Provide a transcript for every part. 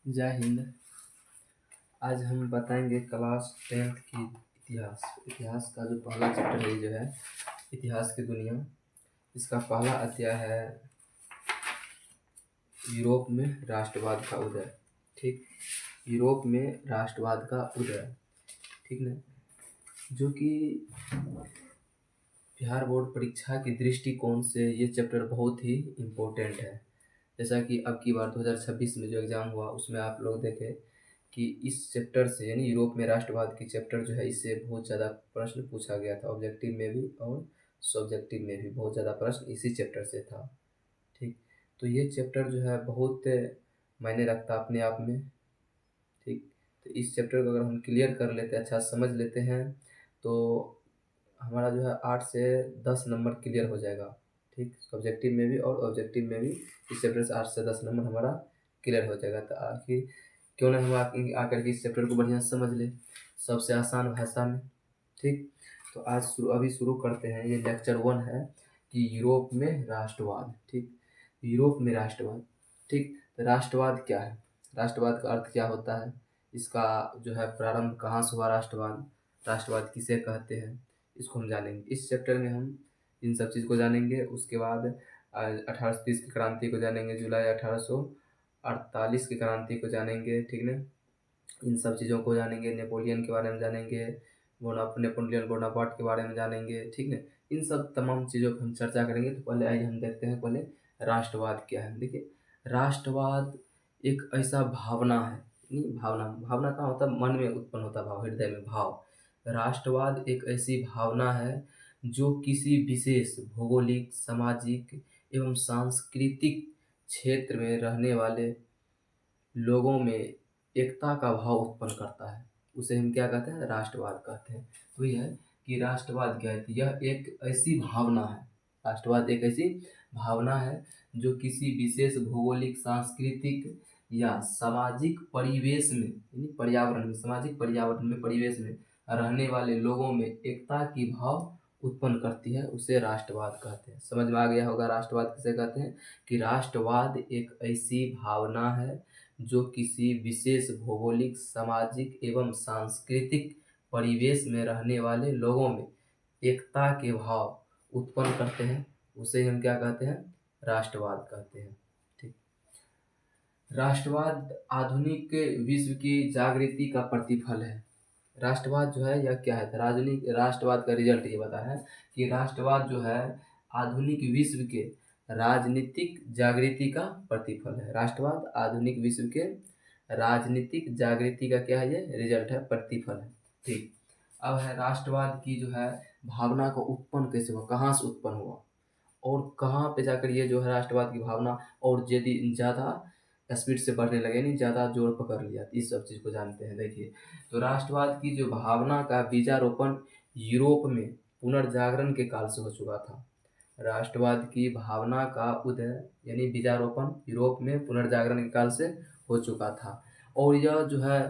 जय हिंद। आज हम बताएंगे क्लास 10th की इतिहास का जो पहला चैप्टर है जो है इतिहास की दुनिया। इसका पहला अध्याय है यूरोप में राष्ट्रवाद का उदय। ठीक, यूरोप में राष्ट्रवाद का उदय, ठीक ना, जो कि बिहार बोर्ड परीक्षा के दृष्टिकोण से ये चैप्टर बहुत ही इम्पोर्टेंट है। जैसा कि अब की बार 2026 में जो एग्ज़ाम हुआ उसमें आप लोग देखें कि इस चैप्टर से यानी यूरोप में राष्ट्रवाद की चैप्टर जो है इससे बहुत ज़्यादा प्रश्न पूछा गया था। ऑब्जेक्टिव में भी और सब्जेक्टिव में भी बहुत ज़्यादा प्रश्न इसी चैप्टर से था। ठीक, तो ये चैप्टर जो है बहुत मायने रखता अपने आप में। ठीक, तो इस चैप्टर को अगर हम क्लियर कर लेते हैं, अच्छा समझ लेते हैं, तो हमारा जो है 8 से 10 नंबर क्लियर हो जाएगा। ठीक, सब्जेक्टिव में भी और ऑब्जेक्टिव में भी इस चैप्टर से 8 से 10 नंबर हमारा क्लियर हो जाएगा। तो आखिर क्यों ना हम आकर के इस चैप्टर को बढ़िया से समझ ले सबसे आसान भाषा में। ठीक, तो आज अभी शुरू करते हैं। ये लेक्चर 1 है कि यूरोप में राष्ट्रवाद। ठीक, यूरोप में राष्ट्रवाद। ठीक, तो राष्ट्रवाद क्या है, राष्ट्रवाद का अर्थ क्या होता है, इसका जो है प्रारंभ कहाँ से हुआ, राष्ट्रवाद किसे कहते हैं, इसको हम जानेंगे। इस चैप्टर में हम इन सब चीज़ को जानेंगे। उसके बाद 1830 की क्रांति को जानेंगे, जुलाई 1848 की क्रांति को जानेंगे। ठीक ना, इन सब चीज़ों को जानेंगे। नेपोलियन के बारे में जानेंगे, नेपोलियन बोनापार्ट के बारे में जानेंगे। ठीक है, इन सब तमाम चीज़ों पर हम चर्चा करेंगे। तो पहले आइए हम देखते हैं पहले राष्ट्रवाद क्या है। देखिए, राष्ट्रवाद एक ऐसा भावना है, नहीं भावना कहाँ होता है, मन में उत्पन्न होता है भाव, हृदय में भाव। राष्ट्रवाद एक ऐसी भावना है जो किसी विशेष भौगोलिक, सामाजिक एवं सांस्कृतिक क्षेत्र में रहने वाले लोगों में एकता का भाव उत्पन्न करता है। उसे हम क्या कहते हैं, राष्ट्रवाद कहते हैं। तो यह है कि राष्ट्रवाद क्या है, यह एक ऐसी भावना है, राष्ट्रवाद एक ऐसी भावना है जो किसी विशेष भौगोलिक, सांस्कृतिक या सामाजिक परिवेश में, यानी पर्यावरण में, सामाजिक पर्यावरण में, परिवेश में रहने वाले लोगों में एकता की भाव उत्पन्न करती है, उसे राष्ट्रवाद कहते हैं। समझ में आ गया होगा राष्ट्रवाद किसे कहते हैं, कि राष्ट्रवाद एक ऐसी भावना है जो किसी विशेष भौगोलिक, सामाजिक एवं सांस्कृतिक परिवेश में रहने वाले लोगों में एकता के भाव उत्पन्न करते हैं, उसे हम क्या कहते हैं, राष्ट्रवाद कहते हैं। ठीक, राष्ट्रवाद आधुनिक विश्व की जागृति का प्रतिफल है। राष्ट्रवाद जो है यह क्या है, राष्ट्रवाद का रिजल्ट ये बता है कि राष्ट्रवाद जो है आधुनिक विश्व के राजनीतिक जागृति का प्रतिफल है। राष्ट्रवाद आधुनिक विश्व के राजनीतिक जागृति का क्या है, ये रिजल्ट है, प्रतिफल है। ठीक, अब है राष्ट्रवाद की जो है भावना को उत्पन्न कैसे हुआ, कहाँ से उत्पन्न हुआ और कहाँ पे जाकर ये जो है राष्ट्रवाद की भावना और यदि ज़्यादा स्पीड से बढ़ने लगे, नहीं ज़्यादा जोर पकड़ लिया, इस सब चीज़ को जानते हैं। देखिए, तो राष्ट्रवाद की जो भावना का बीजारोपण यूरोप में पुनर्जागरण के काल से हो चुका था। राष्ट्रवाद की भावना का उदय यानी बीजारोपण यूरोप में पुनर्जागरण के काल से हो चुका था, और यह जो है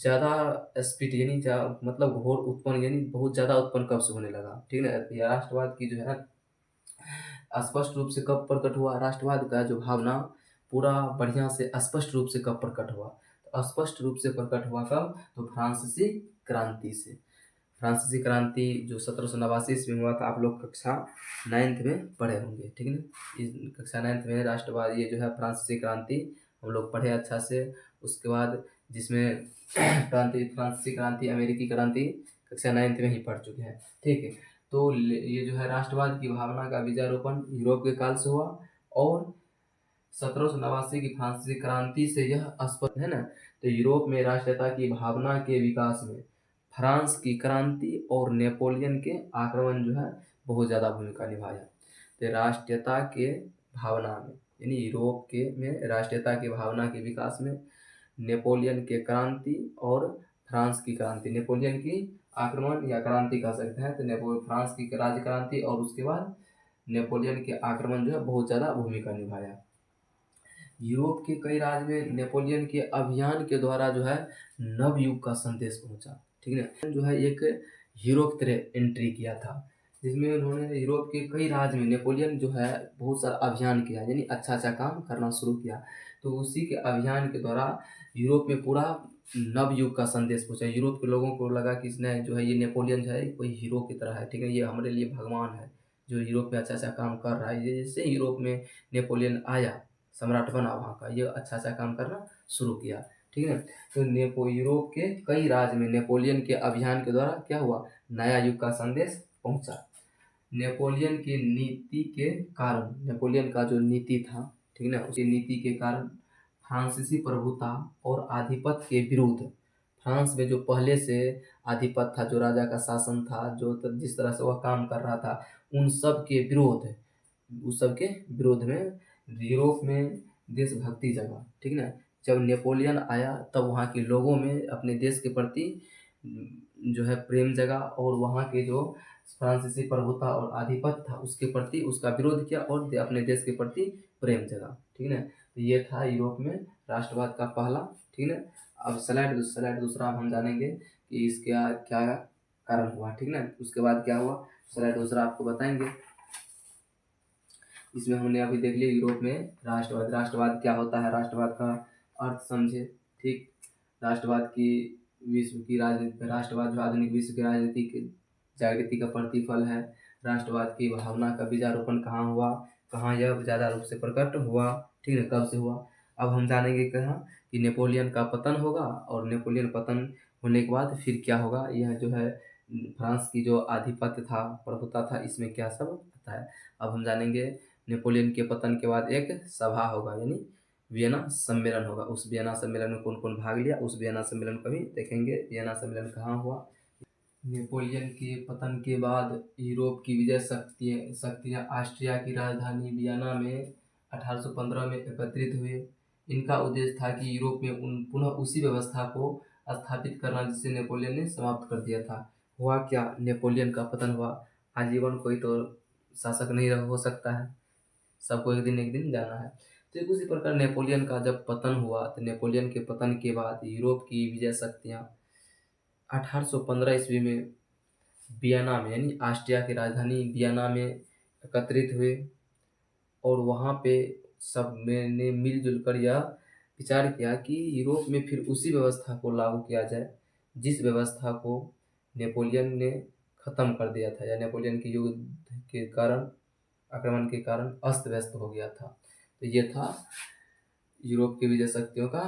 ज़्यादा स्पीड यानी मतलब घोर उत्पन्न यानी बहुत ज़्यादा उत्पन्न कब से होने लगा। ठीक है, यह राष्ट्रवाद की जो है स्पष्ट रूप से कब प्रकट हुआ, राष्ट्रवाद का जो भावना पूरा बढ़िया से स्पष्ट रूप से कब प्रकट हुआ, तो स्पष्ट रूप से प्रकट हुआ कब, तो फ्रांसीसी क्रांति से। फ्रांसीसी क्रांति जो 1789 ईस्वी में हुआ था, आप लोग कक्षा 9th में पढ़े होंगे। ठीक है ना, इस कक्षा 9th में राष्ट्रवाद ये जो है फ्रांसीसी क्रांति हम लोग पढ़े अच्छा से। उसके बाद जिसमें फ्रांसीसी क्रांति, अमेरिकी क्रांति कक्षा 9th में ही पढ़ चुके हैं। ठीक है, तो ये जो है राष्ट्रवाद की भावना का बीजारोपण यूरोप के काल से हुआ, और 1789 की फ्रांसीसी क्रांति से यह स्पष्ट है ना। तो यूरोप में राष्ट्रीयता की भावना के विकास में फ्रांस की क्रांति और नेपोलियन के आक्रमण जो है बहुत ज़्यादा भूमिका निभाया। तो राष्ट्रीयता के भावना में यानी यूरोप के में राष्ट्रीयता की भावना के विकास में नेपोलियन के क्रांति और फ्रांस की क्रांति, नेपोलियन की आक्रमण या क्रांति कह सकते हैं, तो फ्रांस की राज्य क्रांति और उसके बाद नेपोलियन के आक्रमण जो है बहुत ज़्यादा भूमिका निभाया। यूरोप के कई राज्य में नेपोलियन के अभियान के द्वारा जो है नव युग का संदेश पहुंचा। ठीक है, जो है एक हीरो की तरह एंट्री किया था, जिसमें उन्होंने यूरोप के कई राज्य में नेपोलियन जो है बहुत सारा अभियान किया, यानी अच्छा अच्छा काम करना शुरू किया। तो उसी के अभियान के द्वारा यूरोप में पूरा नवयुग का संदेश पहुँचा। यूरोप के लोगों को लगा कि इसने जो है ये नेपोलियन जो है कोई हीरो की तरह है, ठीक है, ये हमारे लिए भगवान है जो यूरोप में अच्छा अच्छा काम कर रहा है। ये जैसे यूरोप में नेपोलियन आया, सम्राट बना वहाँ का, ये अच्छा अच्छा काम करना शुरू किया, ठीक है। तो यूरोप के कई राज्य में नेपोलियन के अभियान के द्वारा क्या हुआ, नया युग का संदेश पहुँचा। नेपोलियन की नीति के कारण, नेपोलियन का जो नीति था, ठीक है ना, उसकी नीति के कारण फ्रांसीसी प्रभुता और आधिपत्य के विरुद्ध, फ्रांस में जो पहले से आधिपत्य था, जो राजा का शासन था, जो जिस तरह से वह काम कर रहा था, उन सब के विरोध, उस सब के विरोध में यूरोप में देशभक्ति जगा, ठीक है ना। जब नेपोलियन आया तब वहाँ के लोगों में अपने देश के प्रति जो है प्रेम जगा, और वहाँ के जो फ्रांसीसी प्रभुता और आधिपत्य था उसके प्रति उसका विरोध किया और अपने देश के प्रति प्रेम जगा, ठीक है ना। तो ये था यूरोप में राष्ट्रवाद का पहला, ठीक है ना। अब स्लाइड दूसरा हम जानेंगे कि इसका क्या कारण हुआ, ठीक है ना। उसके बाद क्या हुआ, स्लाइड दूसरा आपको बताएंगे। इसमें हमने अभी देख लिया यूरोप में राष्ट्रवाद क्या होता है, राष्ट्रवाद का अर्थ समझे, ठीक। राष्ट्रवाद की विश्व की राजनीति, राष्ट्रवाद जो आधुनिक विश्व की राजनीति की जागृति का प्रतिफल है। राष्ट्रवाद की भावना का बीजारोपण कहाँ हुआ, कहाँ यह ज़्यादा रूप से प्रकट हुआ, ठीक है, कब से हुआ। अब हम जानेंगे कहाँ कि नेपोलियन का पतन होगा, और नेपोलियन पतन होने के बाद फिर क्या होगा, यह जो है फ्रांस की जो आधिपत्य था, प्रभुता था, इसमें क्या सब आता है। अब हम जानेंगे नेपोलियन के पतन के बाद एक सभा होगा, यानी वियना सम्मेलन होगा। उस वियना सम्मेलन में कौन कौन भाग लिया, उस वियना सम्मेलन को भी देखेंगे। वियना सम्मेलन कहाँ हुआ। नेपोलियन के पतन के बाद यूरोप की विजय शक्तियाँ ऑस्ट्रिया की राजधानी वियना में 1815 में एकत्रित हुए। इनका उद्देश्य था कि यूरोप में पुनः उसी व्यवस्था को स्थापित करना जिसे नेपोलियन ने समाप्त कर दिया था। हुआ क्या, नेपोलियन का पतन हुआ। आजीवन कोई तो शासक नहीं हो सकता है, सबको एक दिन जाना है। तो एक उसी प्रकार नेपोलियन का जब पतन हुआ, तो नेपोलियन के पतन के बाद यूरोप की विजय शक्तियाँ 1815 ईस्वी में वियना में, यानी ऑस्ट्रिया की राजधानी वियना में एकत्रित हुए, और वहाँ पे सब ने मिलजुल कर यह विचार किया कि यूरोप में फिर उसी व्यवस्था को लागू किया जाए जिस व्यवस्था को नेपोलियन ने ख़त्म कर दिया था, या नेपोलियन के युद्ध के कारण, आक्रमण के कारण अस्त व्यस्त हो गया था। तो ये था यूरोप की विजय शक्तियों का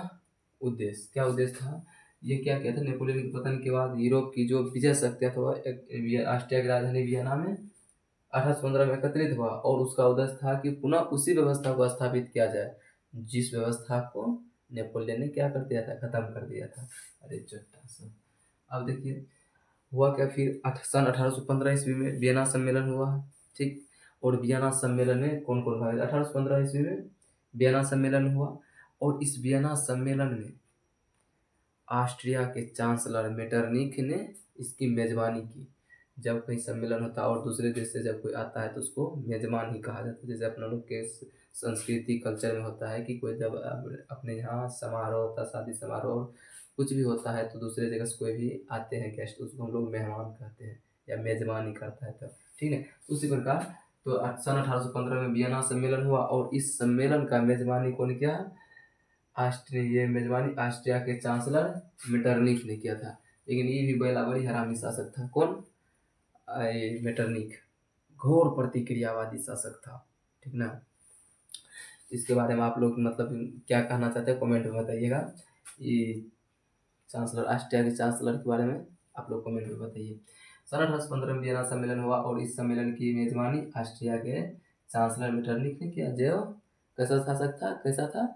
उद्देश्य। क्या उद्देश्य था, ये क्या किया था, नेपोलियन के पतन के बाद यूरोप की जो विजय शक्तियाँ था वह ऑस्ट्रिया की राजधानी वियना में 1815 में एकत्रित हुआ, और उसका उद्देश्य था कि पुनः उसी व्यवस्था को स्थापित किया जाए जिस व्यवस्था को नेपोलियन ने क्या कर दिया था, खत्म कर दिया था। अरे चट्टा सा। अब देखिए हुआ क्या, फिर सन 1815 ईस्वी में वियना सम्मेलन हुआ, ठीक। और वियना सम्मेलन में कौन कौन भाग, 1815 ईस्वी में वियना सम्मेलन हुआ, और इस वियना सम्मेलन में ऑस्ट्रिया के चांसलर मेटरनिख ने इसकी मेजबानी की। जब कहीं सम्मेलन होता है और दूसरे देश से जब कोई आता है तो उसको मेजबान ही कहा जाता है। जैसे अपना लोग के संस्कृति कल्चर में होता है कि कोई जब अपने यहाँ समारोह होता है, शादी समारोह कुछ भी होता है, तो दूसरे जगह से कोई भी आते हैं गेस्ट, उसको हम लोग मेहमान कहते हैं, या मेजबानी करता है तब, ठीक है। उसी प्रकार तो सन 1815 में वियना सम्मेलन हुआ, और इस सम्मेलन का मेजबानी कौन किया, ये मेजबानी ऑस्ट्रिया के चांसलर मेटरनिख ने किया था। लेकिन ये भी बड़ी हरामी शासक था। कौन, मेटरनिख घोर प्रतिक्रियावादी शासक था, ठीक ना। इसके बारे में आप लोग मतलब क्या कहना चाहते हैं कमेंट में बताइएगा। ये चांसलर, ऑस्ट्रिया के चांसलर के बारे में आप लोग कमेंट में बताइए। सन 1815 में वियना सम्मेलन हुआ, और इस सम्मेलन की मेजबानी ऑस्ट्रिया के चांसलर मेटरनिख ने किया, जो कैसा शासक था, कैसा था,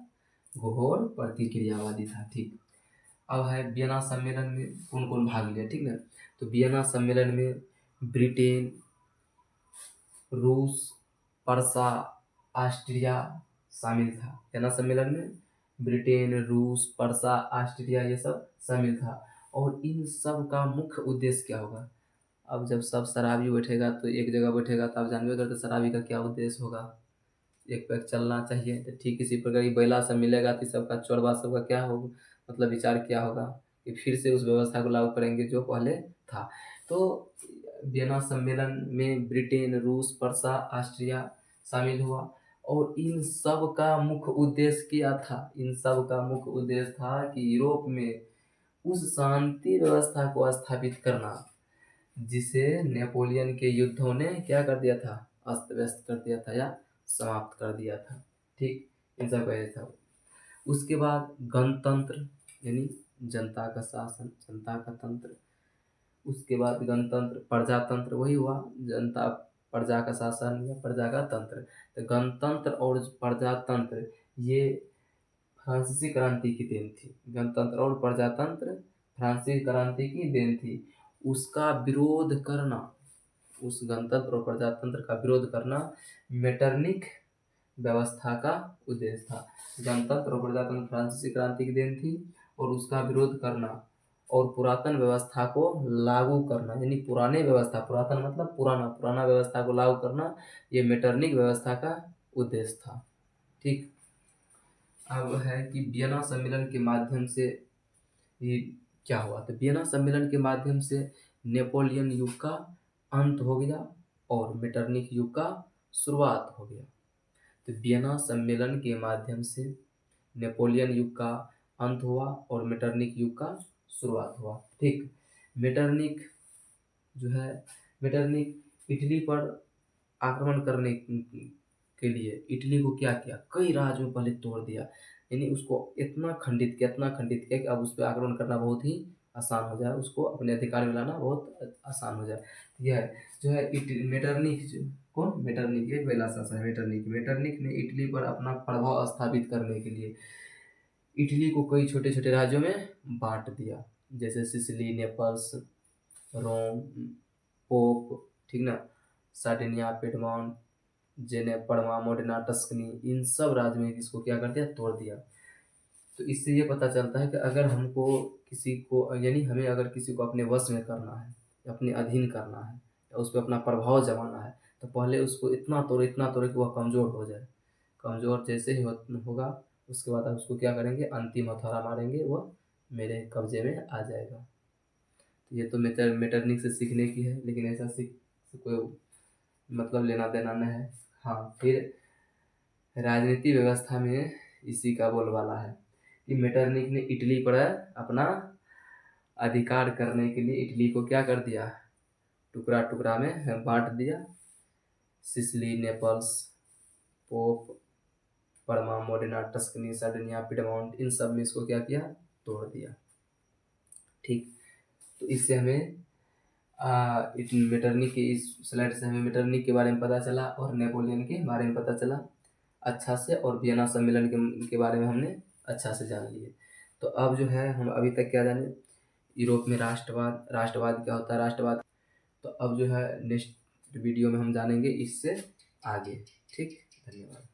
घोर प्रतिक्रियावादी था, ठीक। अब है वियना सम्मेलन में कौन कौन भाग लिया, ठीक है। तो वियना सम्मेलन में ब्रिटेन, रूस, पर्सा, ऑस्ट्रिया शामिल था। वियना सम्मेलन में ब्रिटेन, रूस, पर्सा, ऑस्ट्रिया ये सब शामिल था। और इन सब का मुख्य उद्देश्य क्या होगा। अब जब सब शराबी बैठेगा तो एक जगह बैठेगा, तो आप जानबे करते शराबी का क्या उद्देश्य होगा, एक पैक चलना चाहिए। तो ठीक इसी प्रकार ये बैला सब मिलेगा तो सबका चोरबा सबका क्या होगा, मतलब विचार क्या होगा कि फिर से उस व्यवस्था को लागू करेंगे जो पहले था। तो वियना सम्मेलन में ब्रिटेन, रूस, पर्सा, ऑस्ट्रिया शामिल हुआ, और इन सब का मुख्य उद्देश्य क्या था? इन सब का मुख्य उद्देश्य था कि यूरोप में उस शांति व्यवस्था को स्थापित करना जिसे नेपोलियन के युद्धों ने क्या कर दिया था? अस्त व्यस्त कर दिया था या समाप्त कर दिया था। ठीक, इन सब का ये था। उसके बाद गणतंत्र यानी जनता का शासन, जनता का तंत्र। उसके बाद गणतंत्र, प्रजातंत्र, वही हुआ जनता प्रजा का शासन या प्रजा का तंत्र। तो गणतंत्र और प्रजातंत्र ये फ्रांसीसी क्रांति की देन थी। गणतंत्र और प्रजातंत्र फ्रांसीसी क्रांति की देन थी। उसका विरोध करना, उस गणतंत्र और प्रजातंत्र का विरोध करना मेटरनिक व्यवस्था का उद्देश्य था। गणतंत्र और प्रजातंत्र फ्रांसीसी क्रांति की देन थी और उसका विरोध करना और पुरातन व्यवस्था को लागू करना, यानी पुराने व्यवस्था, पुरातन मतलब पुराना, पुराना व्यवस्था को लागू करना, ये मेटरनिक व्यवस्था का उद्देश्य था। ठीक, अब है कि वियना सम्मेलन के माध्यम से ये क्या हुआ? तो वियना सम्मेलन के माध्यम से नेपोलियन युग का अंत हो गया और मेटरनिक युग का शुरुआत हो गया। तो वियना सम्मेलन के माध्यम से नेपोलियन युग का अंत हुआ और मेटरनिक युग का शुरुआत हुआ। ठीक, मेटरनिक जो है, मेटरनिक इटली पर आक्रमण करने के लिए इटली को क्या किया? कई राज्यों में पहले तोड़ दिया, यानी उसको इतना खंडित किया, इतना खंडित किया कि अब उस पर आक्रमण करना बहुत ही आसान हो जाए, उसको अपने अधिकार में लाना बहुत आसान हो जाए। यह जो है मेटरनिक, कौन? मेटरनिक, ये पहला शासक है मेटरनिक। मेटरनिक ने इटली पर अपना प्रभाव स्थापित करने के लिए इटली को कई छोटे छोटे राज्यों में बांट दिया, जैसे सिसिली, नेपल्स, रोम, पोप, ठीक ना, सार्डिनिया, पिडमॉन्ट, जेने, पड़वा, मोडेना, टस्कनी, इन सब राज्य में इसको क्या कर दिया? तोड़ दिया। तो इससे ये पता चलता है कि अगर हमको किसी को, यानी हमें अगर किसी को अपने वश में करना है, अपने अधीन करना है या उस पर अपना प्रभाव जमाना है, तो पहले उसको इतना तोड़े कि वह कमज़ोर हो जाए। कमज़ोर जैसे ही होगा उसके बाद आप उसको क्या करेंगे? अंतिम हथौड़ा मारेंगे, वह मेरे कब्जे में आ जाएगा। तो ये तो मेटरनिक से सीखने की है, लेकिन ऐसा सीख से कोई मतलब लेना देना नहीं है। हाँ, फिर राजनीति व्यवस्था में इसी का बोलबाला है कि मेटरनिक ने इटली पर अपना अधिकार करने के लिए इटली को क्या कर दिया? टुकड़ा टुकड़ा में बांट दिया। Sicily, Naples, pope, Parma, Modena, Tuscany, Sardinia, Piedmont, इन सब में इसको क्या किया? तोड़ दिया। ठीक, तो इससे हमें मेटरनिक के इस स्लाइड से हमें मेटरनिक के बारे में पता चला और नेपोलियन के बारे में पता चला अच्छा से, और वियना सम्मेलन के बारे में हमने अच्छा से जान लिए। तो अब जो है हम अभी तक क्या जाने? यूरोप में राष्ट्रवाद, राष्ट्रवाद क्या होता है, राष्ट्रवाद। तो अब जो है नेक्स्ट वीडियो में हम जानेंगे इससे आगे। ठीक, धन्यवाद।